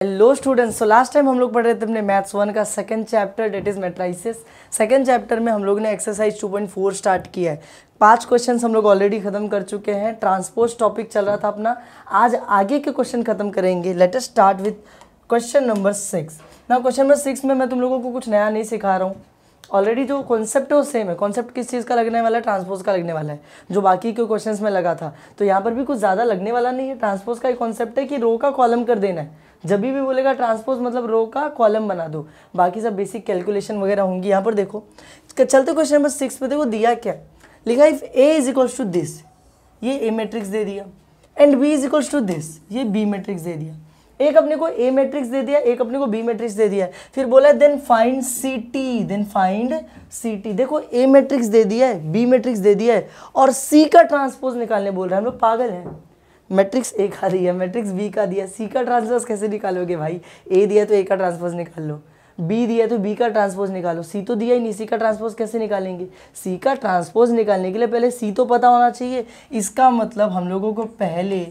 Hello students, so last time हम लोग पढ़ रहे थे अपने मैथ्स 1 का second chapter that is matrices. Second chapter में हम लोग ने एक्सरसाइज 2.4 स्टार्ट किया है। 5 क्वेश्चंस हम लोग ऑलरेडी खत्म कर चुके हैं। ट्रांसपोज टॉपिक चल रहा था अपना, आज आगे के क्वेश्चन खत्म करेंगे। Let us start with question number 6। ना क्वेश्चन नंबर 6 में मैं तुम लोगों को कुछ नया नहीं सिखा रहा हूँ। ऑलरेडी जो कॉन्सेप्ट है वो सेम है। कॉन्सेप्ट किस चीज़ का लगने वाला है? ट्रांसपोज का लगने वाला है, जो बाकी के क्वेश्चंस में लगा था। तो यहाँ पर भी कुछ ज़्यादा लगने वाला नहीं है। ट्रांसपोज का एक कॉन्सेप्ट है कि रो का कॉलम कर देना है। जब भी बोलेगा ट्रांसपोज मतलब रो का कॉलम बना दो, बाकी सब बेसिक कैलकुलेशन वगैरह होंगी। यहाँ पर देखो, चलते क्वेश्चन नंबर 6 पे। देखो दिया क्या लिखा, if A is equals to this, ये ए मैट्रिक्स दे दिया, and B is equals to this, ये बी मैट्रिक्स दे दिया। एक अपने को ए मैट्रिक्स दे दिया, एक अपने को बी मैट्रिक्स दे दिया। फिर बोला then find C T, then find C T. देखो ए मैट्रिक्स दे दिया है, बी मैट्रिक्स दे दिया है, और सी का ट्रांसपोज निकालने बोल रहा है। हम लोग पागल हैं। मैट्रिक्स ए का दिया, मैट्रिक्स बी का दिया, सी का ट्रांसपोज कैसे निकालोगे भाई? ए दिया तो ए का ट्रांसपोज निकाल लो, बी दिया तो बी का ट्रांसपोज निकालो, सी तो दिया ही नहीं, सी का ट्रांसपोज कैसे निकालेंगे? सी का ट्रांसपोज निकालने के लिए पहले सी तो पता होना चाहिए। इसका मतलब हम लोगों को पहले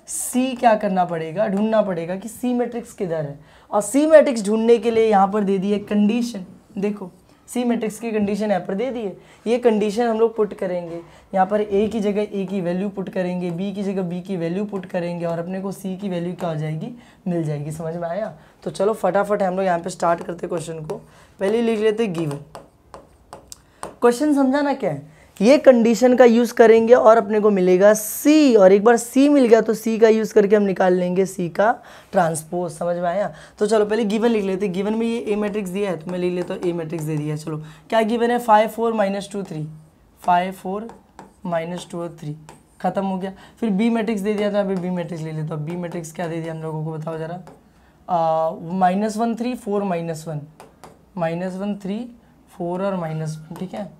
सी क्या करना पड़ेगा, ढूंढना पड़ेगा कि सी मैट्रिक्स किधर है। और सी मैट्रिक्स ढूंढने के लिए यहाँ पर दे दी है कंडीशन। देखो सी मैट्रिक्स की कंडीशन यहाँ पर दे दी है। ये कंडीशन हम लोग पुट करेंगे। यहाँ पर ए की जगह ए की वैल्यू पुट करेंगे, बी की जगह बी की वैल्यू पुट करेंगे, और अपने को सी की वैल्यू क्या हो जाएगी, मिल जाएगी। समझ में आया? तो चलो फटाफट हम लोग यहाँ पे स्टार्ट करते क्वेश्चन को। पहले लिख लेते गिवन। क्वेश्चन समझा ना क्या है? ये कंडीशन का यूज़ करेंगे और अपने को मिलेगा सी, और एक बार सी मिल गया तो सी का यूज़ करके हम निकाल लेंगे सी का ट्रांसपोज। समझ में आया? तो चलो पहले गिवन लिख लेते। गिवन में ये ए मैट्रिक्स दिया है तो मैं लिख लेता हूँ ए मैट्रिक्स दे दिया है। चलो क्या गिवन है? 5 4 -2 3, 5 4 -2 और 3, खत्म हो गया। फिर बी मैट्रिक्स दे दिया था, अभी बी मैट्रिक्स ले लेता हूँ। बी मैट्रिक्स क्या दे दिया हम लोगों को, बताओ जरा। -1 3 4 -1, -1 3 4 और -1, ठीक है,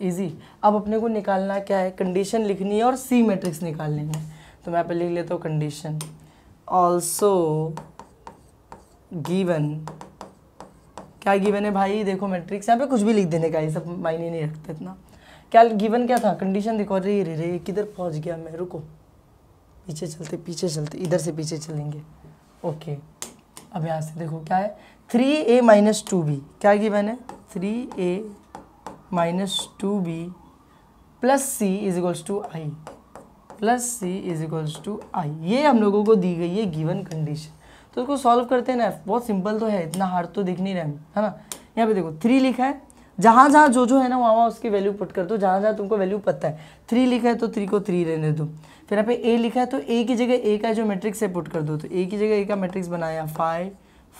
इजी। अब अपने को निकालना क्या है? कंडीशन लिखनी है और सी मैट्रिक्स निकालनी है। तो मैं यहाँ पे लिख लेता हूँ कंडीशन ऑल्सो गिवन। क्या गिवन है भाई? देखो मैट्रिक्स, यहाँ पे कुछ भी लिख देने का, ये सब मायने नहीं रखते इतना। क्या गिवन क्या था? कंडीशन देखो। रे रे रे किधर पहुँच गया मैं, रुको, पीछे चलते, इधर से पीछे चलेंगे। ओके, अब यहाँ से देखो क्या है, 3a - 2b। क्या गिवन है? 3a - 2b plus c is equals to I, plus c is equals to I. ये हम लोगों को दी गई है गिवन कंडीशन। तो इसको सॉल्व करते हैं ना। बहुत सिंपल तो है, इतना हार्ड तो दिख नहीं रहा है ना। यहाँ पे देखो 3 लिखा है, जहाँ जहाँ जो है ना वहाँ उसकी वैल्यू पुट कर दो, जहाँ जहाँ तुमको वैल्यू पता है। 3 लिखा है तो 3 को 3 रहने दो। फिर यहाँ पे a लिखा है तो a की जगह a का जो मैट्रिक्स है पुट कर दो। तो a की जगह a का मैट्रिक्स बनाया, 5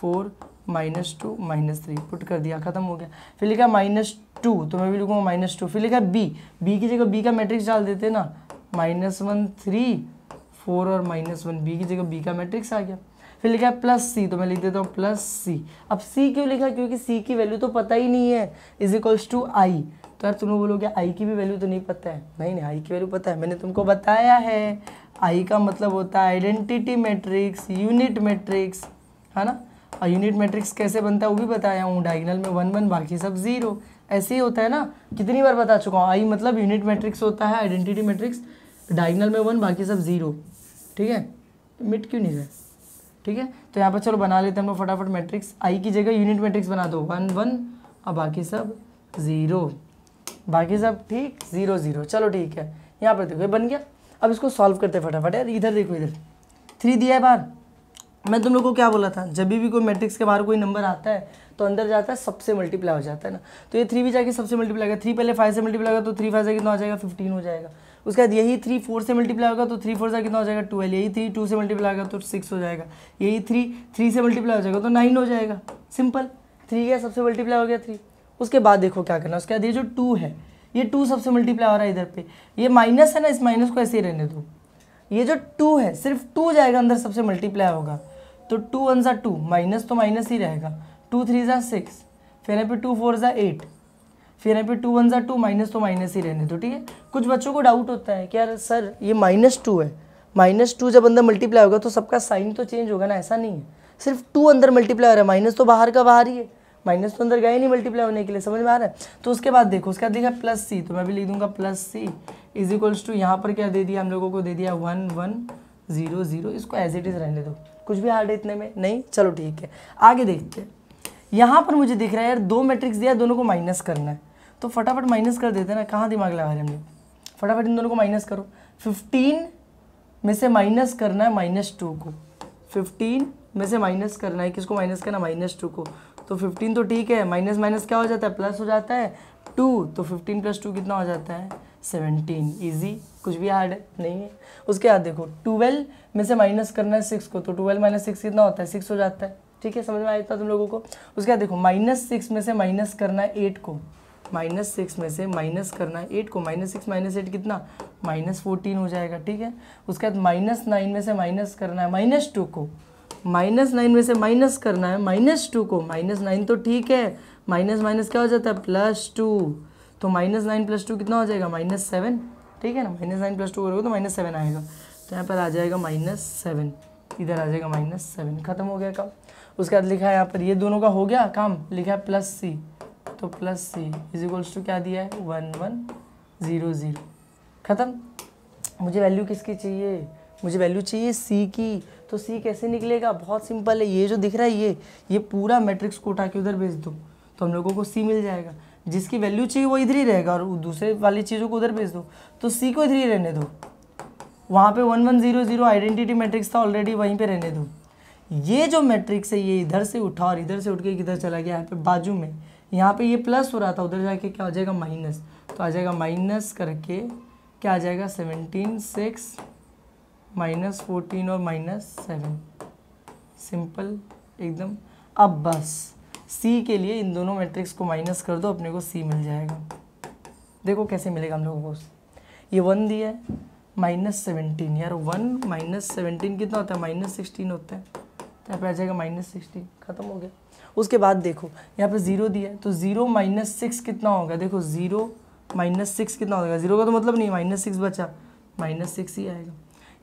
4 -2 -3 पुट कर दिया, खत्म हो गया। फिर लिखा -2 तो मैं भी लिखूँगा -2। फिर लिखा b की जगह b का मैट्रिक्स डाल देते ना, -1 3 4 और -1, b की जगह b का मैट्रिक्स आ गया। फिर लिखा है प्लस c तो मैं लिख देता हूँ प्लस c। अब c क्यों लिखा? क्योंकि c की वैल्यू तो पता ही नहीं है, इज इक्वल्स टू आई। तो यार तुम लोग बोलोगे आई की भी वैल्यू तो नहीं पता है। नहीं, आई की वैल्यू पता है, मैंने तुमको बताया है। आई का मतलब होता है आइडेंटिटी मैट्रिक्स, यूनिट मैट्रिक्स, है ना। और यूनिट मैट्रिक्स कैसे बनता है वो भी बताया हूँ। डायगोनल में 1 1 बाकी सब 0, ऐसे ही होता है ना। कितनी बार बता चुका हूँ। आई मतलब यूनिट मैट्रिक्स होता है, आइडेंटिटी मैट्रिक्स, डायगोनल में 1 बाकी सब 0, ठीक है। मिट क्यों नहीं रहे, ठीक है। तो यहाँ पर चलो बना लेते हैं हम लोग फटाफट मैट्रिक्स। आई की जगह यूनिट मैट्रिक्स बना दो, 1 1 और बाकी सब 0, बाकी सब ठीक 0 0। चलो ठीक है, यहाँ पर देखो ये बन गया। अब इसको सॉल्व करते हैं फटाफट। यार इधर देखो, इधर 3 दिया है बाहर। मैं तुम लोग को क्या बोला था, जब भी कोई मैट्रिक्स के बाहर कोई नंबर आता है तो अंदर जाता है, सबसे मल्टीप्लाई हो जाता है ना। तो ये 3 भी जाके सबसे मल्टीप्लाई होगा। 3 पहले 5 से मल्टीप्लाई होगा तो 3 5 से कितना हो जाएगा, 15 हो जाएगा। उसके बाद यही 3 4 से मल्टीप्लाई होगा तो 3 4 से कितना हो जाएगा, 12। यही 3 2 से मल्टीप्लाई होगा तो 6 हो जाएगा। यही 3 से मल्टीप्लाई हो जाएगा तो 9 हो जाएगा। सिंपल, 3 गया सबसे मल्टीप्लाई हो गया 3। उसके बाद देखो क्या करना, उसके बाद ये जो 2 है, ये 2 सबसे मल्टीप्लाई हो रहा है इधर पे। ये माइनस है ना, इस माइनस को ऐसे ही रहने दो। ये जो 2 है सिर्फ 2 जाएगा अंदर, सबसे मल्टीप्लाई होगा तो 2 1 ज़ा 2, माइनस तो माइनस ही रहेगा। 2 3 ज़ा 6, फिर यहाँ पे 2 4 ज़ा 8, फिर यहाँ पे 2 1 ज़ा 2, माइनस तो माइनस ही रहने दो, ठीक है। कुछ बच्चों को डाउट होता है कि यार सर ये -2 है, -2 जब अंदर मल्टीप्लाई होगा तो सबका साइन तो चेंज होगा ना। ऐसा नहीं है, सिर्फ 2 अंदर मल्टीप्लाई हो रहा है, माइनस तो बाहर का बाहर ही है, माइनस तो अंदर गया ही नहीं मल्टीप्लाई होने के लिए। समझ में आ रहा है? तो उसके बाद देखो, उसके बाद लिखा प्लस c, तो मैं भी लिख दूंगा plus c is equals to, यहाँ पर क्या दे दिया हम लोगों को, दे दिया 1 1 0 0। इसको एज इट इज रहने दो, कुछ भी हार्ड है इतने में नहीं। चलो ठीक है, आगे देखते हैं। यहाँ पर मुझे दिख रहा है यार 2 मैट्रिक्स दिया, दोनों को माइनस करना है, तो फटाफट माइनस कर देते हैं ना। कहाँ दिमाग लगा रहे हैं हम लोग, फटाफट इन दोनों को माइनस करो। 15 में से माइनस करना है -2 को, 15 में से माइनस करना है, किसको माइनस करना, -2 को। तो 15 तो ठीक है, माइनस माइनस क्या हो जाता है, प्लस हो जाता है 2, तो 15 + 2 कितना हो जाता है 17। ईजी, कुछ भी हार्ड है नहीं है। उसके बाद देखो 12 में से माइनस करना है 6 को, तो 12 - 6 कितना होता है 6 हो जाता है। ठीक है, समझ में आया था तुम लोगों को। उसके बाद देखो -6 में से माइनस करना है 8 को, -6 में से माइनस करना है 8 को, -6 - 8 कितना -14 हो जाएगा। ठीक है, उसके बाद -9 में से माइनस करना है -2 को, -9 में से माइनस करना है -2 को, -9 तो ठीक है, माइनस माइनस क्या हो जाता है +2, तो -9 + 2 कितना हो जाएगा -7। ठीक है ना, -9 + 2 करोगे तो -7 आएगा, तो यहाँ पर आ जाएगा -7, इधर आ जाएगा -7, खत्म हो गया काम। उसके बाद लिखा है यहाँ पर, ये दोनों का हो गया काम, लिखा है +c, तो +c = क्या दिया है 1 1 0 0, खत्म। मुझे वैल्यू किसकी चाहिए, मुझे वैल्यू चाहिए c की, तो c कैसे निकलेगा, बहुत सिंपल है। ये जो दिख रहा है ये पूरा मैट्रिक्स को उठा के उधर भेज दो, तो हम लोगों को c मिल जाएगा। जिसकी वैल्यू चाहिए वो इधर ही रहेगा, और दूसरे वाली चीज़ों को उधर भेज दो, तो c को इधर ही रहने दो। वहाँ पे 1 1 0 0 आइडेंटिटी मैट्रिक्स था ऑलरेडी, वहीं पे रहने दो। ये जो मैट्रिक्स है ये इधर से उठा और इधर से उठ के किधर चला गया, यहाँ पे बाजू में, यहाँ पे ये प्लस हो रहा था, उधर जाके क्या हो जाएगा माइनस, तो आ जाएगा माइनस करके क्या आ जाएगा 17 6 -14 और -7, सिंपल एकदम। अब बस c के लिए इन दोनों मैट्रिक्स को माइनस कर दो, अपने को c मिल जाएगा। देखो कैसे मिलेगा हम लोगों को, ये 1 दिया है -17, यार 1 - 17 कितना होता है -16 होता है, तो यहाँ पे आ जाएगा -16, खत्म हो गया। उसके बाद देखो यहाँ पे 0 दिया है, तो 0 - 6 कितना होगा, देखो 0 - 6 कितना होगा, 0 का तो मतलब नहीं, -6 बचा, -6 ही आएगा।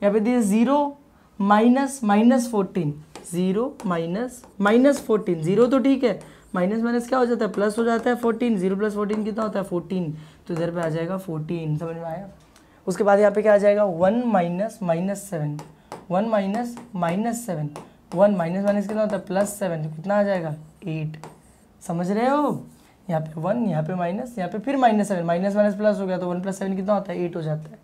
यहाँ पे दिया 0 - -14, 0 - -14, 0 तो ठीक है, माइनस माइनस क्या हो जाता है प्लस हो जाता है 14, 0 + 14 कितना होता है 14, तो इधर पे आ जाएगा 14, समझ में आया। उसके बाद यहाँ पे क्या आ जाएगा 1 - -7, 1 - -7, 1 माइनस माइनस कितना होता है +7, तो कितना आ जाएगा 8, समझ रहे हो। यहाँ पे 1, यहाँ पे माइनस, यहाँ पे फिर -7, माइनस माइनस प्लस हो गया, तो 1 + 7 कितना होता है 8 हो जाता है।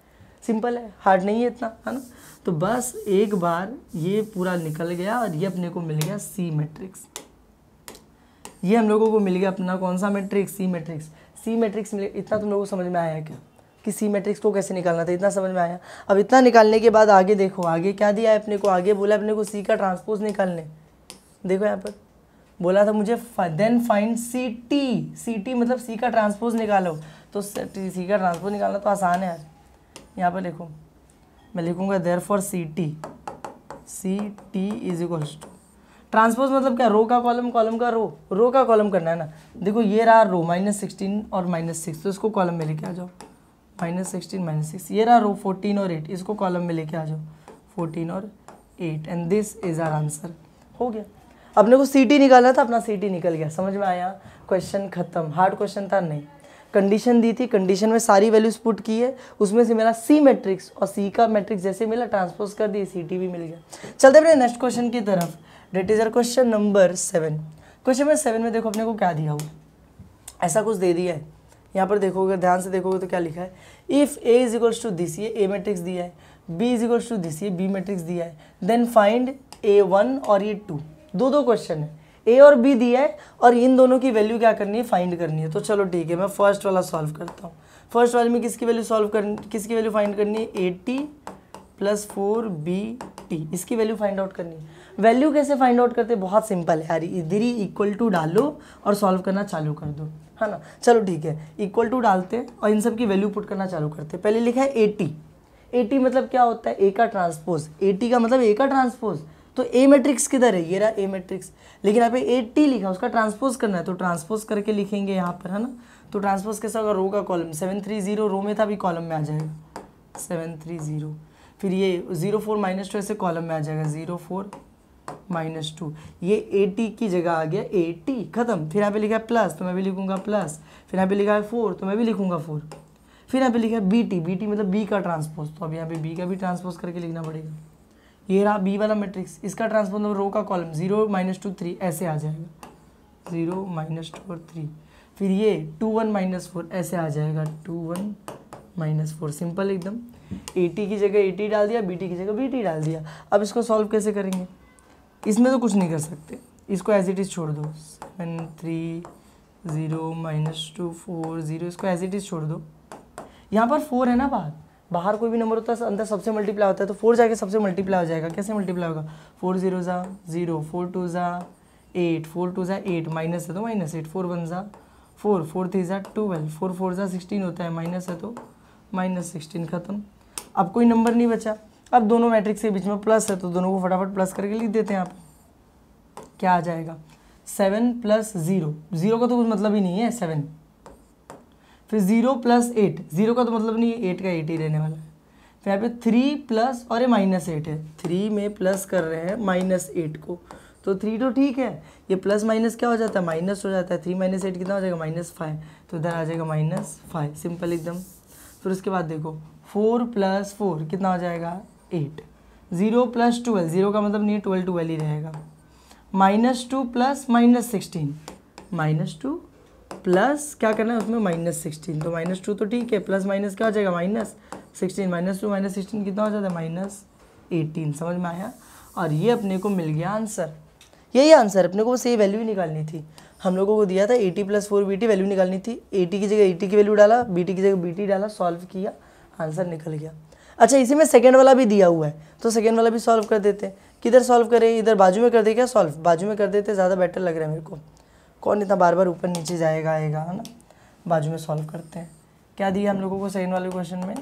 सिंपल है, हार्ड नहीं है इतना, है ना। तो बस एक बार ये पूरा निकल गया और ये अपने को मिल गया सी मैट्रिक्स। ये हम लोगों को मिल गया अपना कौन सा matrix, C matrix. C matrix मिले, इतना तुम लोगों को समझ में आया क्या कि सी मैट्रिक्स को कैसे निकालना था, इतना समझ में आया। अब इतना निकालने के बाद आगे देखो, आगे क्या दिया है अपने को, आगे बोला अपने को सी का ट्रांसपोज निकालने। देखो यहाँ पर बोला था मुझे then find C T, C T मतलब सी का ट्रांसपोज निकालो। तो सी का ट्रांसपोज निकालना तो आसान है यार। यहाँ पर देखो मैं लिखूँगा देयरफॉर सी टी = ट्रांसपोज मतलब क्या, रो का कॉलम, कॉलम का रो, रो का कॉलम करना है ना। देखो ये रहा रो -16 और -6, तो इसको कॉलम में लेके आ जाओ, -16 -6। ये रहा रो 14 और 8, इसको कॉलम में लेके आ जाओ 14 और 8, and this is our answer. हो गया, अपने को सी टी निकालना था, अपना सी टी निकल गया, समझ में आया। क्वेश्चन खत्म। हार्ड क्वेश्चन था नहीं, कंडीशन दी थी, कंडीशन में सारी वैल्यूज पुट की है, उसमें से मेरा सी मैट्रिक्स और सी का मैट्रिक्स जैसे मिला ट्रांसपोज कर दिए, सी टी भी मिल गया। चलते अपने नेक्स्ट क्वेश्चन की तरफ, that is our question number 7। Question number 7 में देखो अपने को क्या दिया हुआ, ऐसा कुछ दे दिया है। यहाँ पर देखोगे, ध्यान से देखोगे तो क्या लिखा है, इफ़ ए = दिस, ये ए मैट्रिक्स दिया है, बी = दिस, ये बी मैट्रिक्स दिया है, देन फाइंड A1 और ये 2, दो क्वेश्चन है, ए और बी दिया है और इन दोनों की वैल्यू क्या करनी है, फाइंड करनी है। तो चलो ठीक है, मैं फर्स्ट वाला सॉल्व करता हूँ। फर्स्ट वाले में किसकी वैल्यू किसकी वैल्यू फाइंड करनी है, 80 + 4BT, इसकी वैल्यू फाइंड आउट करनी है। वैल्यू कैसे फाइंड आउट करते हैं, बहुत सिंपल है यार, इधर ही इक्वल टू डालो और सॉल्व करना चालू कर दो, है ना। चलो ठीक है, इक्वल टू डालते हैं और इन सब की वैल्यू पुट करना चालू करते हैं। पहले लिखा है 80, 80 मतलब क्या होता है, ए का ट्रांसपोज, 80 का मतलब ए का ट्रांसपोज। तो ए मैट्रिक्स किधर है, ये रहा ए मैट्रिक्स, लेकिन यहाँ पे 80 लिखा, उसका ट्रांसपोज करना है, तो ट्रांसपोज करके लिखेंगे यहाँ पर, है ना। तो ट्रांसपोज कैसा होगा, रो का कॉलम 730 रो में था, अभी कॉलम में आ जाएगा 730, फिर ये 04 - 2 ऐसे कॉलम में आ जाएगा 04 - 2, ये 80 की जगह आ गया 80, खत्म। फिर यहाँ पे लिखा है प्लस, तो मैं भी लिखूंगा प्लस, फिर यहाँ पे लिखा है 4, तो मैं भी लिखूंगा 4, फिर यहाँ पे लिखा है BT, BT मतलब बी का ट्रांसपोज, तो अब यहाँ पे बी का भी ट्रांसपोज करके लिखना पड़ेगा। ये रहा बी वाला मैट्रिक्स, इसका ट्रांसपोज मतलब रो का कॉलम 0 -2 3 ऐसे आ जाएगा, 0 -2 और 3। फिर ये 2 1 -4 ऐसे आ जाएगा, 2 1 -4। सिंपल एकदम। AT की जगह AT डाल दिया, BT की जगह BT डाल दिया। अब इसको सॉल्व कैसे करेंगे? इसमें तो कुछ नहीं कर सकते, इसको एज इट इज़ छोड़ दो। 7 3 0 -2 4 0, इसको एज इट इज़ छोड़ दो। यहाँ पर 4 है ना, बाहर कोई भी नंबर होता है अंदर सबसे मल्टीप्लाई होता है, तो 4 जाके सबसे मल्टीप्लाई हो जाएगा। कैसे मल्टीप्लाई होगा? 4 0 ज़ा 0, 4 2 ज़ा 8, 4 2 ज़ा 8, माइनस है तो -8, 4 1 ज़ा 4, 4 3 ज़ा 12, 4 4 ज़ा 16 होता है, माइनस है तो -16। खत्म। अब कोई नंबर नहीं बचा। अब दोनों मैट्रिक्स के बीच में प्लस है तो दोनों को फटाफट प्लस करके लिख देते हैं। आप क्या आ जाएगा? 7 + 0, 0 का तो कुछ मतलब ही नहीं है 7। फिर 0 + 8, 0 का तो मतलब नहीं है, 8 का 8 ही रहने वाला है। फिर यहाँ पे 3 प्लस और ये -8 है, 3 में प्लस कर रहे हैं -8 को, तो 3 तो ठीक है, ये प्लस माइनस क्या हो जाता है? माइनस हो जाता है। 3 - 8 कितना हो जाएगा? -5, तो इधर आ जाएगा -5। सिंपल एकदम। फिर उसके बाद देखो 4 + 4 कितना हो जाएगा? 8। 0 + 12, 0 का मतलब नहीं है, 12 12 ही रहेगा। -2 + -16, -2 प्लस क्या करना है उसमें? -16, तो -2 तो ठीक है, प्लस माइनस क्या हो जाएगा? -16, -2 -16 कितना हो जाता है? -18। समझ में आया? और ये अपने को मिल गया आंसर। यही आंसर अपने को बस ये वैल्यू निकालनी थी। हम लोगों को दिया था 80 + 4 BT वैल्यू निकालनी थी। 80 की जगह 80 की वैल्यू डाला, BT की जगह BT डाला, सॉल्व किया, आंसर निकल गया। अच्छा, इसी में सेकेंड वाला भी दिया हुआ है, तो सेकेंड वाला भी सॉल्व कर देते हैं। किधर सॉल्व करें? इधर बाजू में कर दे क्या सॉल्व? बाजू में कर देते, ज़्यादा बेटर लग रहा है मेरे को। कौन इतना बार बार ऊपर नीचे जाएगा आएगा, है ना? बाजू में सॉल्व करते हैं। क्या दिया हम लोगों को सेकेंड वाले क्वेश्चन में?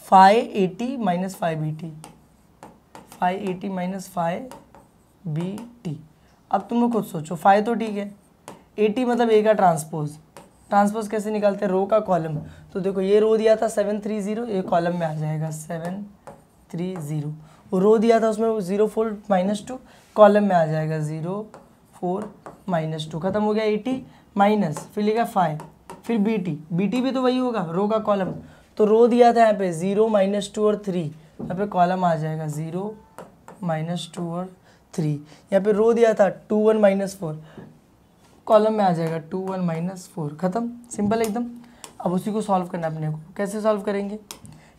580 - 5BT, 580 - 5BT। अब तुम लोग खुद सोचो, 5 तो ठीक है, 80 मतलब A का ट्रांसपोज कैसे निकालते हैं? रो का कॉलम। तो देखो ये रो दिया था 730, ये कॉलम में आ जाएगा 730। रो दिया था उसमें 0 4 -2, कॉलम में आ जाएगा 0 4 -2। खत्म हो गया 80 माइनस, फिर लिखा 5, फिर BT भी तो वही होगा, रो का कॉलम। तो रो दिया था यहाँ पे 0 -2 और 3, यहाँ पे कॉलम आ जाएगा 0 -2 और 3। यहाँ पे रो दिया था 2 1 -4, कॉलम में आ जाएगा 2 1 -4। खत्म, सिंपल एकदम। अब उसी को सॉल्व करना है अपने को। कैसे सॉल्व करेंगे?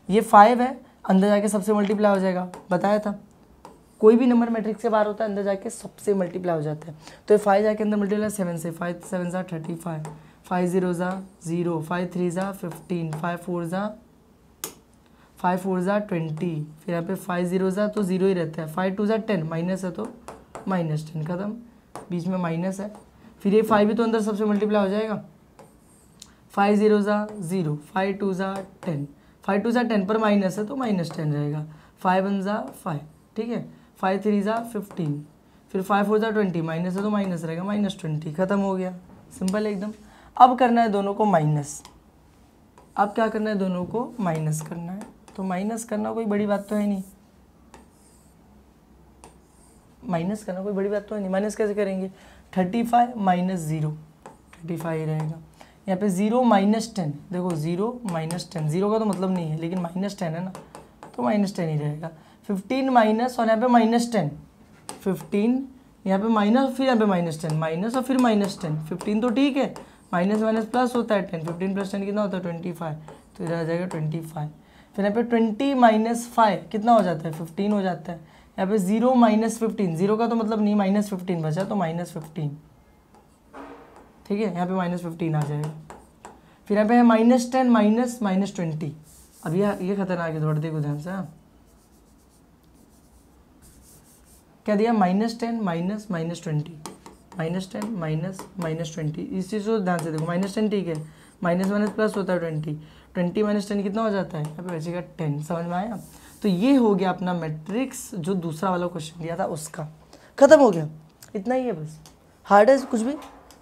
ये 5 है, अंदर जाके सबसे मल्टीप्लाई हो जाएगा, बताया था। कोई भी नंबर मैट्रिक्स से बाहर होता है, अंदर जाके सबसे मल्टीप्लाई हो जाता है। तो ये 5 जाके अंदर मल्टीप्लाई 7 से, 5 7 ज़ा 35, 5 0 ज़ा 0, 5 3 ज़ा 15, 5 4 ज़ा 20। फिर यहाँ पे 5 0 ज़ा तो 0 ही रहता है, 5 2 ज़ा 10, माइनस है तो -10। खत्म, बीच में माइनस है। फिर ये 5 भी तो अंदर सबसे मल्टीप्लाई हो जाएगा, 5 0 ज़ा 0, 5 2 ज़ा 10, 5 2 ज़ा 10 पर माइनस है तो -10 रहेगा, 5 1 ज़ा 5, ठीक है, 5 3 ज़ा 15, फिर 5 4 ज़ा 20, माइनस है तो माइनस रहेगा, -20। खत्म हो गया, सिंपल एकदम। अब करना है दोनों को माइनस। अब क्या करना है? दोनों को माइनस करना है। तो माइनस करना कोई बड़ी बात तो है नहीं, माइनस करना कोई बड़ी बात तो है नहीं। माइनस कैसे करेंगे? 35 - 0, 35 ही रहेगा। यहाँ पे 0 -10, देखो 0 -10, 0 का तो मतलब नहीं है, लेकिन -10 है ना, तो -10 ही रहेगा। 15 माइनस और यहाँ पे -10, 15 यहाँ पे माइनस, फिर यहाँ पे -10, माइनस और फिर -10, 15 तो ठीक है, माइनस माइनस प्लस होता है 10, 15 + 10 कितना होता है? 25, तो इधर आ जाएगा 25। फिर यहाँ पे 20 - 5 कितना हो जाता है? 15 हो जाता है। यहाँ पे 0 -15, 0 का तो मतलब नहीं, -15 बचा तो -15, ठीक है, यहाँ पे -15 आ जाएगा। फिर यहाँ पे है -10 -20। अब ये खतरनाक है, थोड़ा देखो ध्यान से। क्या दिया? -10 -20, -10 -20। इस चीज़ को ध्यान से देखो, -10 ठीक है, माइनस प्लस होता है 20, 20 - 10 कितना हो जाता है? यहाँ पे बचेगा 10। समझ में आया? तो ये हो गया अपना मैट्रिक्स, जो दूसरा वाला क्वेश्चन दिया था उसका। खत्म हो गया, इतना ही है बस। हार्ड है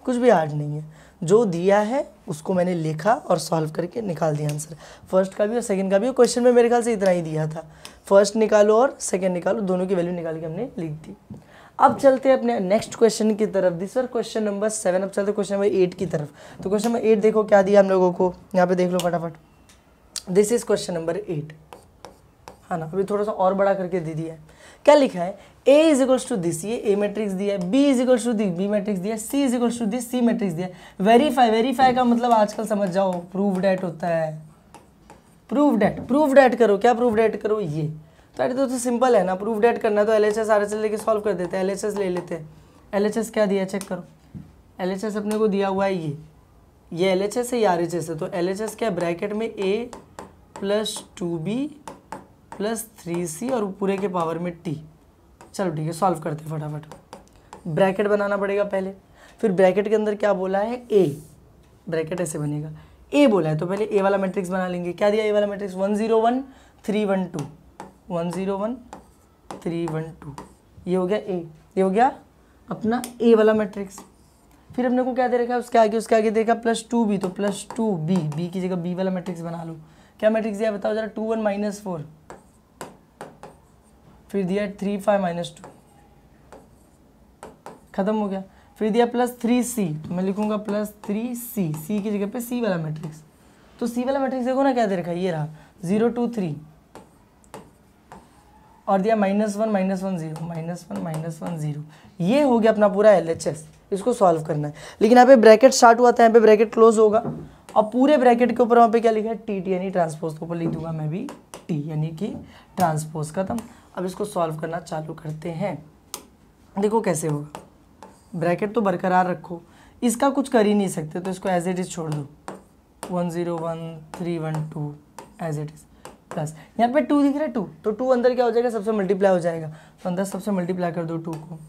कुछ भी हार्ड नहीं है। जो दिया है उसको मैंने लिखा और सॉल्व करके निकाल दिया आंसर। फर्स्ट का भी और सेकंड का भी, क्वेश्चन में मेरे ख्याल से इतना ही दिया था। फर्स्ट निकालो और सेकंड निकालो, दोनों की वैल्यू निकाल के हमने लिख दी। अब चलते हैं अपने नेक्स्ट क्वेश्चन की तरफ। This were question number 7। अब चलते क्वेश्चन नंबर 8 की तरफ। तो क्वेश्चन नंबर 8 देखो क्या दिया हम लोगों को, यहाँ पे देख लो फटाफट। दिस इज क्वेश्चन नंबर 8, है ना, अभी थोड़ा सा और बड़ा करके दे दिया है। क्या लिखा है, A is equals to this, ये A मैट्रिक्स दिया है, B is equals to this, B matrix दिया है, C is equals to this, C matrix दिया है। वेरीफाई, वेरीफाई का मतलब आजकल समझ जाओ प्रूव डैट होता है। प्रूव डैट, प्रूव डैट करो, क्या प्रूव डैट करो, ये तो अरे तो सिंपल है ना, प्रूव डैट करना तो LHS RHS लेके सॉल्व कर देते हैं। LHS ले लेते हैं, LHS क्या दिया चेक करो, LHS अपने को दिया हुआ है ये LHS है, ये RHS है, तो LHS क्या ब्रैकेट में A plus 2B plus 3C और पूरे के पावर में T। चलो ठीक है, सॉल्व करते हैं फटाफट। ब्रैकेट बनाना पड़ेगा पहले, फिर ब्रैकेट के अंदर क्या बोला है A, ब्रैकेट ऐसे बनेगा, A बोला है तो पहले A वाला मैट्रिक्स बना लेंगे। क्या दिया A वाला मैट्रिक्स, 1 0 1 3 1 2, 1 0 1 3 1 2, ये हो गया A, ये हो गया अपना A वाला मैट्रिक्स। फिर अपने को क्या दे रखा है, उसके आगे देखा प्लस 2B, तो प्लस 2B, B की जगह B वाला मैट्रिक्स बना लो। क्या मैट्रिक्स दिया बताओ जरा, 2 1 माइनस 4, फिर दिया 3 5 माइनस 2, खत्म हो गया। फिर दिया प्लस 3C, तो मैं लिखूंगा प्लस 3C, C की जगह पे C वाला मैट्रिक्स। तो C वाला मैट्रिक्स देखो ना क्या दे रखा है, ये रहा 0 2 3, और दिया -1 -1 0, -1 0, ये हो गया अपना पूरा LHS। इसको सॉल्व करना है, लेकिन यहाँ पे ब्रैकेट स्टार्ट हुआ था, यहाँ पे ब्रैकेट क्लोज होगा, और पूरे ब्रैकेट के ऊपर वहाँ पे क्या लिखा है, TT यानी ट्रांसपोज के ऊपर लिख दूंगा मैं भी T यानी कि ट्रांसपोज। खत्म। अब इसको सॉल्व करना चालू करते हैं। देखो कैसे होगा, ब्रैकेट तो बरकरार रखो, इसका कुछ कर ही नहीं सकते तो इसको एज इट इज छोड़ दो, 1 0 1 3 1 2 एज इट इज, प्लस यहाँ पे 2 दिख रहा है 2, तो 2 अंदर क्या हो जाएगा, सबसे मल्टीप्लाई हो जाएगा, तो अंदर सबसे मल्टीप्लाई कर दो 2 को,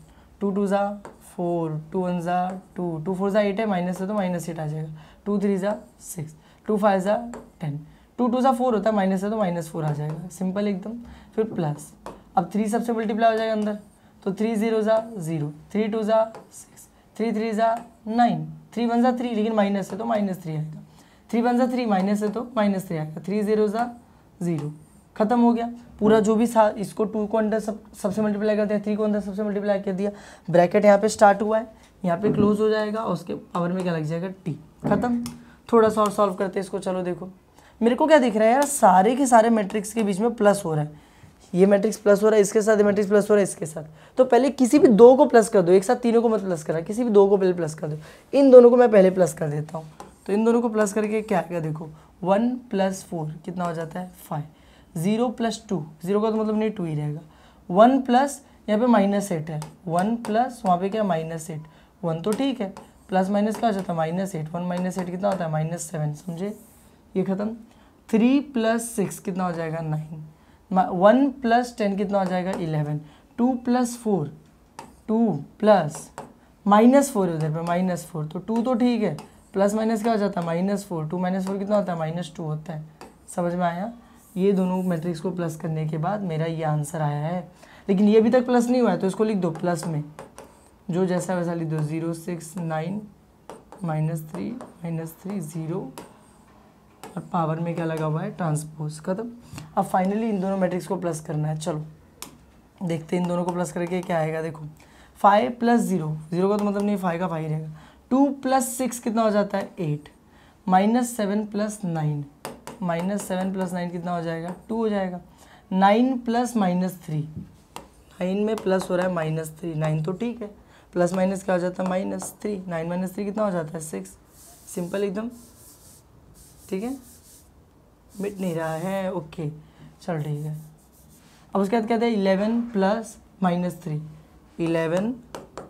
2 2 ज़ा 4, 2 1 ज़ा 2, 2 4 ज़ा 8 है, माइनस है तो -8 आ जाएगा, 2 3 ज़ा 6, 2 5 ज़ा 10, 2 2 ज़ा 4 होता है, माइनस है तो -4 आ जाएगा, सिंपल एकदम। फिर प्लस, अब 3 सबसे मल्टीप्लाई हो जाएगा अंदर, तो 3 0 ज़ा 0, 3 2 ज़ा 6, 3 3 ज़ा 9, 3 1 ज़ा 3, लेकिन माइनस है तो -3 आएगा, 3 1 ज़ा 3, माइनस है तो -3 आएगा, 3 0 ज़ा 0, खत्म हो गया पूरा जो भी था। इसको 2 को अंदर सबसे मल्टीप्लाई कर दिया, 3 को अंदर सबसे मल्टीप्लाई कर दिया, ब्रैकेट यहाँ पे स्टार्ट हुआ है, यहाँ पे क्लोज हो जाएगा, और उसके पावर में क्या लग जाएगा T। खत्म। थोड़ा सा और सॉल्व करते हैं इसको। चलो देखो मेरे को क्या दिख रहा है यार, सारे के सारे मैट्रिक्स के बीच में प्लस हो रहा है, ये मैट्रिक्स प्लस हो रहा है इसके साथ, ये मैट्रिक्स प्लस हो रहा है इसके साथ, तो पहले किसी भी 2 को प्लस कर दो, एक साथ तीनों को मत प्लस करा, किसी भी 2 को पहले प्लस कर दो। इन दोनों को मैं पहले प्लस कर देता हूँ, तो इन दोनों को प्लस करके क्या आएगा देखो, 1 + 4 कितना हो जाता है 5, 0 + 2, 0 का तो मतलब नहीं 2 ही रहेगा, 1 प्लस यहाँ पे -8 है, 1 प्लस वहाँ पे क्या -8, 1 तो ठीक है, प्लस माइनस क्या हो जाता है -8, 1 - 8 कितना होता है -7, समझे, ये खत्म। 3 + 6 कितना हो जाएगा 9, 1 + 10 कितना हो जाएगा 11, 2 + 4, 2 प्लस -4 है उधर पे -4, तो 2 तो ठीक है, प्लस माइनस क्या हो जाता है -4, 2 - 4 कितना होता है -2 होता है। समझ में आया, ये दोनों मैट्रिक्स को प्लस करने के बाद मेरा ये आंसर आया है, लेकिन ये अभी तक प्लस नहीं हुआ है तो इसको लिख दो प्लस में, जो जैसा वैसा लिख दो, 0 6 9 -3 0, और पावर में क्या लगा हुआ है ट्रांसपोज। खत्म। अब फाइनली इन दोनों मैट्रिक्स को प्लस करना है। चलो देखते हैं इन दोनों को प्लस करके क्या आएगा। देखो 5 + 0, 0 का तो मतलब नहीं 5 का 5 रहेगा, 2 + 6 कितना हो जाता है 8, -7 + 9, -7 + 9 कितना हो जाएगा 2 हो जाएगा, 9 + -3, 9 में प्लस हो रहा है -3, 9 तो ठीक है, प्लस माइनस क्या हो जाता है -3, 9 - 3 कितना हो जाता है 6, सिंपल एकदम, ठीक है, मिट नहीं रहा है, ओके चल ठीक है। अब उसके बाद कहते हैं 11 + -3, 11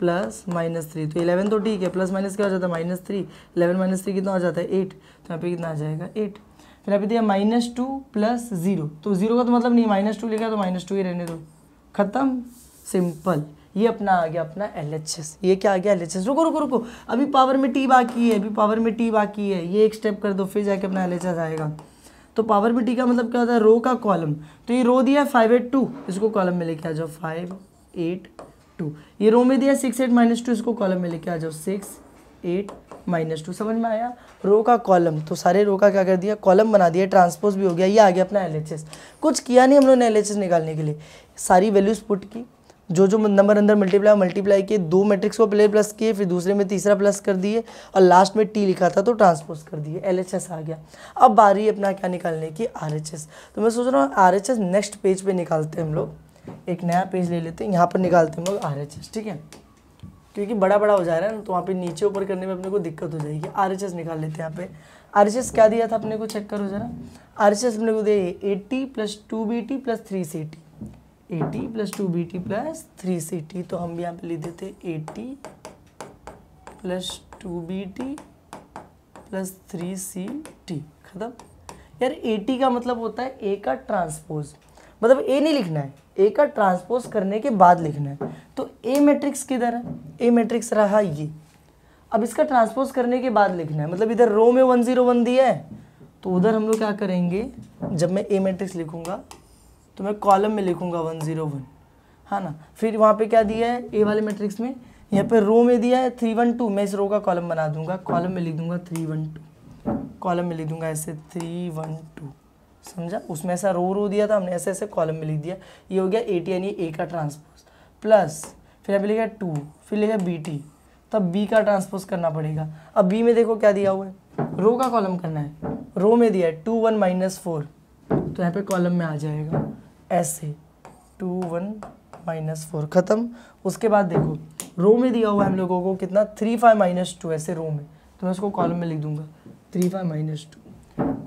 + -3, तो 11 तो ठीक है, प्लस माइनस क्या हो जाता है -3, 11 - 3 कितना हो जाता है 8, तो यहाँ पे कितना आ जाएगा 8। फिर यहाँ पे दिया -2 + 0, तो 0 का तो मतलब नहीं, -2 लिखा तो -2 ही रहने दो, खत्म, सिंपल। ये अपना आ गया अपना LHS। ये क्या आ गया LHS। रुको रुको रुको, अभी पावर में T बाकी है, अभी पावर में T बाकी है, ये एक स्टेप कर दो फिर जाके अपना LHS आएगा। तो पावर में T का मतलब क्या होता है, रो का कॉलम, तो ये रो दिया 5 8 2, इसको कॉलम में लेके आ जाओ 5 8 2, ये रो में दिया 6 8 -2, इसको कॉलम में लेके आ जाओ 6 8 -2। समझ में आया, रो का कॉलम, तो सारे रो का क्या कर दिया कॉलम बना दिया, ट्रांसपोज भी हो गया। ये आ गया अपना LHS। कुछ किया नहीं हम लोगों ने LHS निकालने के लिए, सारी वैल्यूज पुट की, जो जो नंबर अंदर मल्टीप्लाई किए, 2 मैट्रिक्स को पहले प्लस किए, फिर दूसरे में तीसरा प्लस कर दिए और लास्ट में टी लिखा था तो ट्रांसपोज कर दिए, LHS आ गया। अब बारी अपना क्या निकालने की, RHS। तो मैं सोच रहा हूँ RHS नेक्स्ट पेज पे निकालते हैं हम लोग, एक नया पेज ले लेते हैं, यहाँ पर निकालते हैं हम लोग RHS, ठीक है, क्योंकि बड़ा बड़ा हो जा रहा है ना तो वहाँ पे नीचे ऊपर करने में अपने को दिक्कत हो जाएगी। RHS निकाल लेते हैं यहाँ पे। RHS क्या दिया था अपने को, चेक करो जरा। RHS अपने को दिया 80 + 2BT + 3CT, 80 + 2BT + 3CT। तो हम भी यहाँ पे लिख देते 80 + 2BT + 3CT, खत्म। यार 80 का मतलब होता है A का ट्रांसपोज, मतलब A नहीं लिखना है, A का ट्रांसपोज करने के बाद लिखना है। तो A मैट्रिक्स किधर है, A मैट्रिक्स रहा ये। अब इसका ट्रांसपोज करने के बाद लिखना है, मतलब इधर रो में 101 दिया है तो उधर हम लोग क्या करेंगे, जब मैं A मैट्रिक्स लिखूंगा तो मैं कॉलम में लिखूंगा 101, हाँ ना। फिर वहाँ पे क्या दिया है A वाले मैट्रिक्स में, यहाँ पे रो में दिया है 312, मैं इस रो का कॉलम बना दूंगा, कॉलम में लिख दूंगा 312, कॉलम में लिख दूंगा ऐसे 312, समझा। उसमें ऐसा रो दिया था हमने, ऐसे ऐसे कॉलम में लिख दिया। ये हो गया 80 यानी A का ट्रांसपोज, प्लस फिर अभी लिखा 2, फिर लिखा BT, तब B का ट्रांसपोज करना पड़ेगा। अब B में देखो क्या दिया हुआ है, रो का कॉलम करना है, रो में दिया है 2 1 -4, तो यहाँ पे कॉलम में आ जाएगा ऐसे 2 1 -4, खत्म। उसके बाद देखो रो में दिया हुआ है हम लोगों को कितना 3 5 -2, ऐसे रो में, तो मैं उसको कॉलम में लिख दूंगा 3 5 -2,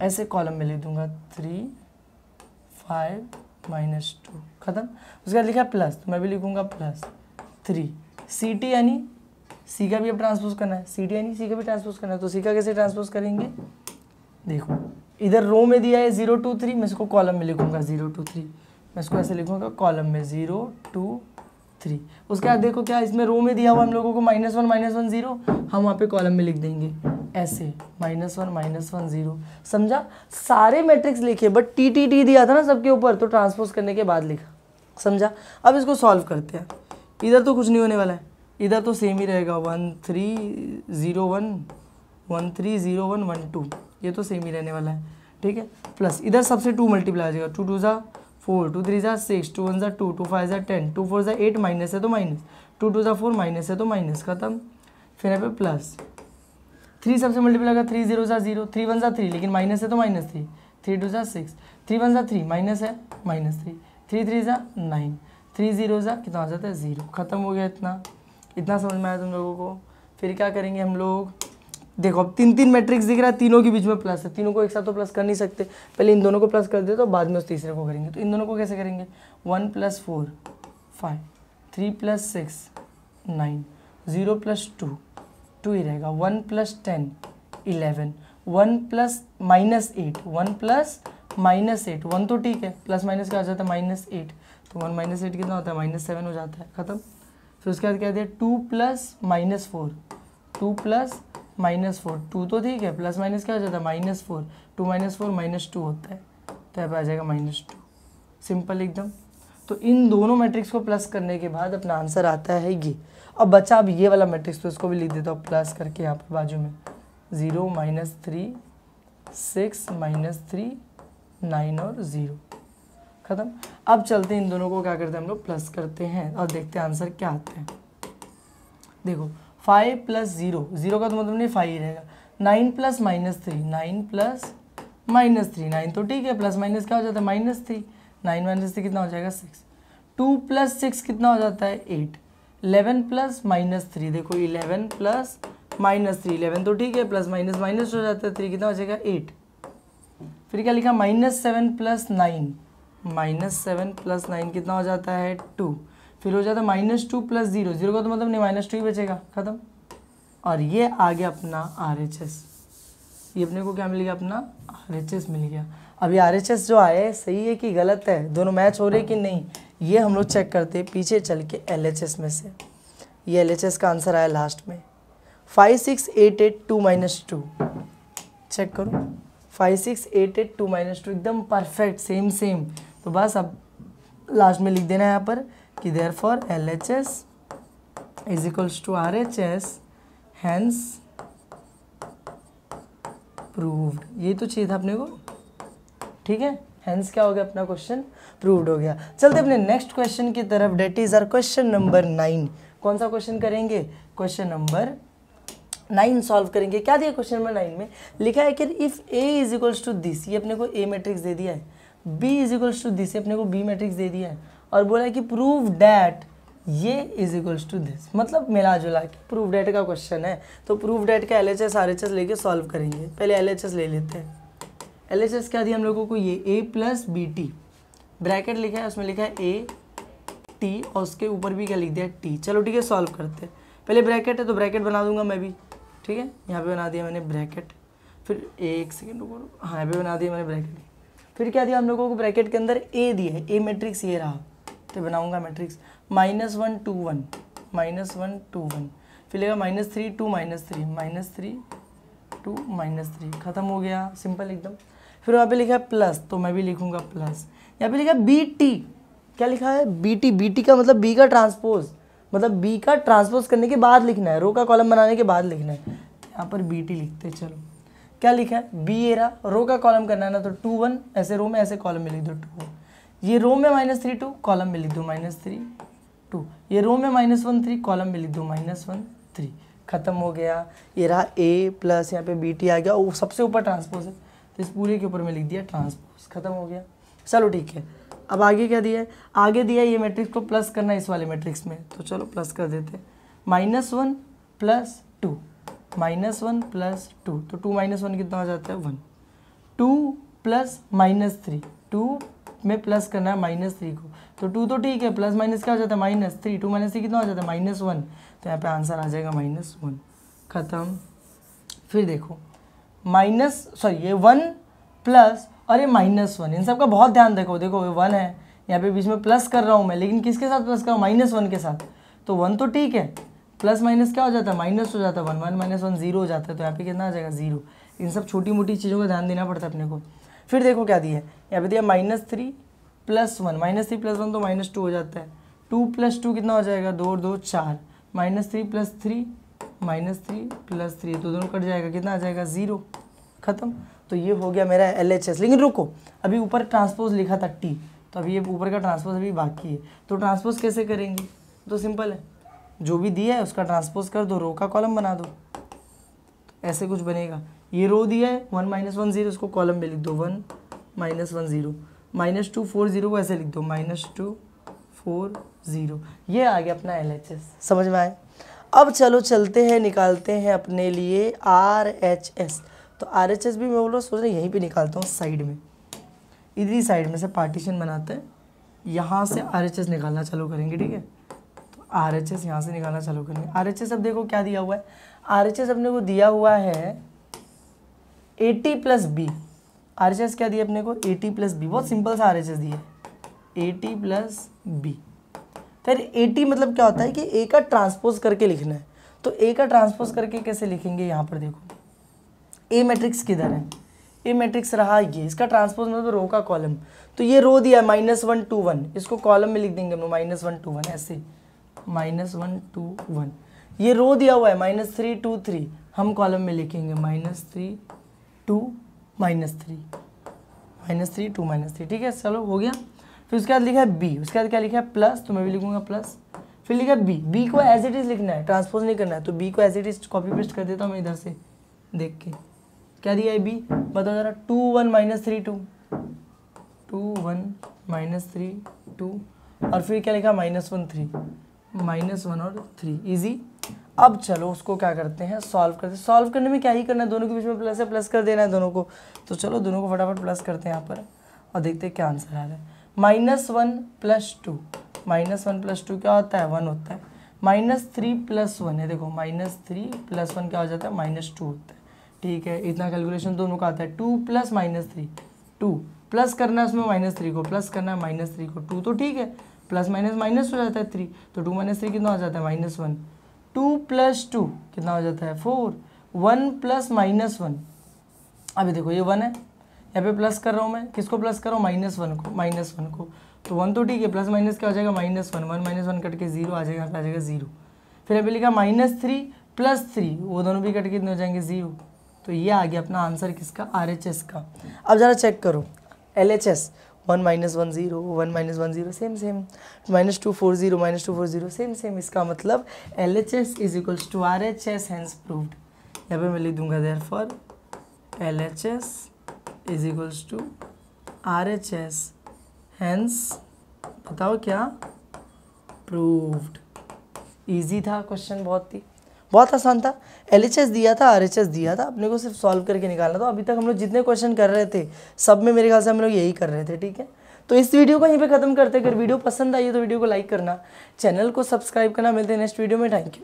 ऐसे कॉलम में लिख दूंगा 3 5 -2, खत्म। उसके बाद लिखा प्लस, तो मैं भी लिखूंगा +3, CT यानी C का भी अब ट्रांसपोज करना है, CT यानी C का भी ट्रांसपोज करना है। तो C का कैसे ट्रांसपोज करेंगे, देखो इधर रो में दिया है 0 2 3, मैं इसको कॉलम में लिखूंगा 0 2 3, मैं इसको ऐसे लिखूंगा कॉलम में 0 2 3। उसके बाद देखो क्या इसमें रो में दिया हुआ हम लोगों को -1 -1 0, हम वहाँ पे कॉलम में लिख देंगे ऐसे -1 -1 0, समझा। सारे मैट्रिक्स लिखे बट टी दिया था ना सबके ऊपर, तो ट्रांसपोज करने के बाद लिखा, समझा। अब इसको सॉल्व करते हैं। इधर तो कुछ नहीं होने वाला है, इधर तो सेम ही रहेगा 1 3 0 1 1 3 0 1 1 2, ये तो सेम ही रहने वाला है, ठीक है। प्लस इधर सबसे 2 मल्टीप्लाई हो जाएगा, 2 2 ज़ा 4, 2 3 ज़ा 6, 2 1 ज़ा 2, 2 5 ज़ा 10, 2 4 ज़ा 8, माइनस है तो माइनस, 2 2 ज़ा 4, माइनस है तो माइनस, खत्म। फिर यहाँ पे प्लस 3 सबसे मल्टीप्लाई होगा, 3 0 ज़ा 0, 3 1 ज़ा 3, लेकिन माइनस है तो -3, 3 2 ज़ा 6, 3 1 ज़ा 3, माइनस है -3, 3 3 ज़ा 9, 3 0 ज़ा कितना हो जाता है 0, खत्म हो गया। इतना समझ में आया तुम लोगों को। फिर क्या करेंगे हम लोग, देखो अब 3 मैट्रिक्स दिख रहा है, तीनों के बीच में प्लस है, तीनों को एक साथ तो प्लस कर नहीं सकते, पहले इन दोनों को प्लस कर दे तो बाद में उस तीसरे को करेंगे। तो इन दोनों को कैसे करेंगे, 1 + 4 5, 3 + 6 9, 0 + 2 2 ही रहेगा, 1 + 10 11, 1 + -8 1 + -8, 1 तो ठीक है, प्लस माइनस क्या हो जाता है -8, तो 1 - 8 कितना होता है -7 हो जाता है, खत्म। फिर उसके बाद क्या दिया 2 + -4, 2 + -4, 2 तो ठीक है, प्लस माइनस क्या हो जाता है -4, 2 - 4 -2 होता है, तो यहाँ पे आ जाएगा -2, सिंपल एकदम। तो इन दोनों मैट्रिक्स को प्लस करने के बाद अपना आंसर आता है ये। अब बचा अब ये वाला मैट्रिक्स, तो इसको भी लिख देता हूँ प्लस करके यहाँ पर बाजू में, 0 -3 6 -3 9 और 0, खत्म। अब चलते हैं इन दोनों को क्या करते हैं हम लोग प्लस करते हैं और देखते हैं आंसर क्या आता है। देखो 5 + 0, 0 का तो मतलब नहीं 5 ही रहेगा, 9 + -3 9 + -3, 9 तो ठीक है, प्लस माइनस क्या हो जाता है -3, 9 - 3 कितना हो जाएगा 6, 2 + 6 कितना हो जाता है 8, 11 + -3, देखो 11 + -3, 11 तो ठीक है, प्लस माइनस माइनस हो जाता है 3, कितना हो जाएगा 8। फिर क्या लिखा -7 + 9, -7 + 9 कितना हो जाता है 2, फिर हो जाता है -2 + 0, 0 का तो मतलब नहीं -2 ही बचेगा, खत्म। और ये आ गया अपना RHS, ये अपने को क्या मिल गया, अपना RHS मिल गया। अभी RHS जो आया है सही है कि गलत है, दोनों मैच हो रहे कि नहीं, ये हम लोग चेक करते हैं पीछे चल के LHS में से। ये LHS का आंसर आया लास्ट में 5 6 8 8 2 -2, चेक करो 5 6 8 8 2 -2 एकदम परफेक्ट सेम। तो बस अब लास्ट में लिख देना है यहाँ पर कि therefore LHS = RHS, hence proved. ये तो चाहिए था अपने को, ठीक है। हेंस क्या हो गया, अपना क्वेश्चन प्रूव्ड हो गया। चलते अपने नेक्स्ट क्वेश्चन की तरफ, that is our question number 9। कौन सा क्वेश्चन करेंगे, क्वेश्चन नंबर 9 सॉल्व करेंगे। क्या दिया क्वेश्चन नंबर 9 में, लिखा है कि if A is equals to this, ये अपने को ए मैट्रिक्स दे दिया है, B is equals to this, अपने को बी मैट्रिक्स दे दिया है, और बोला है कि प्रूव डैट ये इज इक्वल्स टू दिस, मतलब मिला जुला के प्रूव डैट का क्वेश्चन है। तो प्रूव डैट का LHS RHS लेके सॉल्व करेंगे। पहले LHS ले लेते हैं। LHS क्या दिया हम लोगों को, ये a plus B T, bracket लिखा है, उसमें लिखा है a t और उसके ऊपर भी क्या लिख दिया t। चलो ठीक है, सॉल्व करते हैं। पहले ब्रैकेट है तो ब्रैकेट बना दूंगा मैं भी, ठीक है, यहाँ पे बना दिया मैंने ब्रैकेट, फिर एक सेकेंड रुको, हाँ यहाँ पे बना दिया मैंने ब्रैकेट। फिर क्या दिया हम लोगों को, ब्रैकेट के अंदर a दिया है, a मैट्रिक्स ये रहा, तो बनाऊंगा मैट्रिक्स -1 2 1 -1 2 1, फिर लेगा -3 2 -3 -3 2 -3, खत्म हो गया, सिंपल एकदम। फिर वहाँ पे लिखा है प्लस, तो मैं भी लिखूंगा प्लस। यहाँ पे लिखा है बी टी, क्या लिखा है, बी टी, बी टी का मतलब बी का ट्रांसपोज, मतलब बी का ट्रांसपोज करने के बाद लिखना है, रो का कॉलम बनाने के बाद लिखना है। यहाँ पर बी टी लिखते हैं। चलो क्या लिखा है, बी एरा, रो का कॉलम करना है ना, तो 2 1 ऐसे रो में, ऐसे कॉलम में लिख दो 2 1, ये रो में -3 2 कॉलम में लिख दो -3 2, ये रो में -1 3 कॉलम में लिख दो -1 3, खत्म हो गया। ये रहा a प्लस यहाँ पे बी टी आ गया, वो सबसे ऊपर ट्रांसपोज है तो इस पूरे के ऊपर में लिख दिया ट्रांसपोज, खत्म हो गया। चलो ठीक है, अब आगे क्या दिया है, आगे दिया है ये मैट्रिक्स को प्लस करना है इस वाले मैट्रिक्स में, तो चलो प्लस कर देते हैं। -1 प्लस 2 -1 प्लस 2, तो 2 -1 कितना हो जाता है 1, 2 प्लस -3, 2 में प्लस करना है -3 को, तो 2 तो ठीक है, प्लस माइनस क्या हो जाता है -3, 2 -3 कितना हो जाता है -1, तो यहाँ पे आंसर आ जाएगा -1, खत्म। फिर देखो ये 1 प्लस और ये -1, इन सब का बहुत ध्यान रखो। देखो ये 1 है, यहाँ पे बीच में प्लस कर रहा हूँ मैं, लेकिन किसके साथ प्लस कर रहा हूँ, -1 के साथ, तो 1 तो ठीक है, प्लस माइनस क्या हो जाता है, माइनस हो जाता है, 1 1 -1 0 हो जाता है, तो यहाँ पे कितना आ जाएगा 0। इन सब छोटी मोटी चीज़ों का ध्यान देना पड़ता है अपने को। फिर देखो क्या दिया है, यहाँ पे दिया -3 प्लस 1, -3 प्लस 1 तो -2 हो जाता है, 2 प्लस 2 कितना हो जाएगा 2 और 2 4, -3 प्लस 3 -3 प्लस 3, तो दोनों कट जाएगा, कितना आ जाएगा 0, खत्म। तो ये हो गया मेरा LHS। लेकिन रुको, अभी ऊपर ट्रांसपोज लिखा था T, तो अभी ये ऊपर का ट्रांसपोज अभी बाकी है, तो ट्रांसपोज कैसे करेंगे, तो सिंपल है, जो भी दिया है उसका ट्रांसपोज कर दो, रो का कॉलम बना दो, तो ऐसे कुछ बनेगा। ये रो दिया है 1 -1 0, उसको कॉलम में लिख दो 1 -1 0, -2 4 0 को ऐसे लिख दो -2 4 0, ये आ गया अपना LHS। समझ में आए। अब चलो चलते हैं, निकालते हैं अपने लिए RHS। तो RHS भी मैं बोल रहा हूँ, सोच रहा यहीं पे निकालता हूँ साइड में, इधर साइड में से पार्टीशन बनाते हैं, यहाँ से RHS निकालना चालू करेंगे, ठीक है। तो RHS यहाँ से निकालना चालू करेंगे। RHS अब देखो क्या दिया हुआ है, RHS अपने को दिया हुआ है AT प्लस B। RHS क्या दिया अपने को, AT प्लस B, बहुत सिंपल सा RHS दिया है, AT प्लस B। फिर AT मतलब क्या होता है कि A का ट्रांसपोज करके लिखना है, तो A का ट्रांसपोज करके कैसे लिखेंगे, यहाँ पर देखो A मैट्रिक्स किधर है, A मैट्रिक्स रहा ये, इसका ट्रांसपोज मतलब रो का कॉलम, तो ये रो दिया -1 2 1, इसको कॉलम में लिख देंगे हम -1 2 1, ऐसे -1 2 1। ये रो दिया हुआ है -3 2 3, हम कॉलम में लिखेंगे -3 2 -3 -3 2 -3, ठीक है। चलो हो गया। फिर उसके बाद लिखा है B, उसके बाद क्या लिखा है प्लस, तो मैं भी लिखूंगा प्लस। फिर लिखा है B को एज इट इज लिखना है, ट्रांसपोज नहीं करना है, तो B को as it is copy paste कर देता हूँ मैं इधर से देख के। क्या दिया है B, बताओ जरा, 2 1 -3 2, 2 1 -3 2, और फिर क्या लिखा -1 3, -1 और 3, इजी। अब चलो उसको क्या करते हैं, सॉल्व करते हैं। सॉल्व करने में क्या ही करना है, दोनों के बीच में प्लस है, प्लस कर देना है दोनों को, तो चलो दोनों को फटाफट प्लस करते हैं यहाँ पर और देखते हैं क्या आंसर आ रहा है। -1 प्लस 2, -1 प्लस 2 क्या होता है 1 होता है, -3 प्लस 1 है, देखो -3 प्लस 1 क्या हो जाता है -2 होता है, ठीक है। इतना कैलकुलेशन दोनों का आता है। 2 प्लस -3, 2 प्लस करना है उसमें -3 को, प्लस करना है -3 को, 2 तो ठीक है, प्लस माइनस माइनस हो जाता है 3, तो 2 - 3 कितना हो जाता है -1, 2 + 2 कितना हो जाता है 4, 1 + -1। अभी देखो ये 1 है, यहाँ पे प्लस कर रहा हूँ मैं, किसको प्लस कर रहा हूँ -1 को, तो 1 तो ठीक है, प्लस माइनस क्या हो जाएगा -1, 1 - 1 कट के 0 आ जाएगा, आ जाएगा 0। फिर अभी लिखा -3 + 3, वो दोनों भी कट के कितने हो जाएंगे 0। तो ये आ गया अपना आंसर किसका, RHS का। अब ज़रा चेक करो, LHS 1 minus 1 0, 1 minus 1 0 same same, minus 2 4 0, minus 2 4 0 same same. इसका मतलब LHS is equals to RHS, hence proved. यहाँ पे मैं लिख दूंगा therefore LHS is equals to RHS, hence बताओ क्या, प्रूव्ड। इजी था क्वेश्चन, बहुत आसान था। LHS दिया था, RHS दिया था, अपने को सिर्फ सॉल्व करके निकालना था। अभी तक हम लोग जितने क्वेश्चन कर रहे थे सब में मेरे ख्याल से हम लोग यही कर रहे थे, ठीक है। तो इस वीडियो को यहीं पे खत्म करते हैं। अगर वीडियो पसंद आई है तो वीडियो को लाइक करना, चैनल को सब्सक्राइब करना। मिलते हैं नेक्स्ट वीडियो में। Thank you.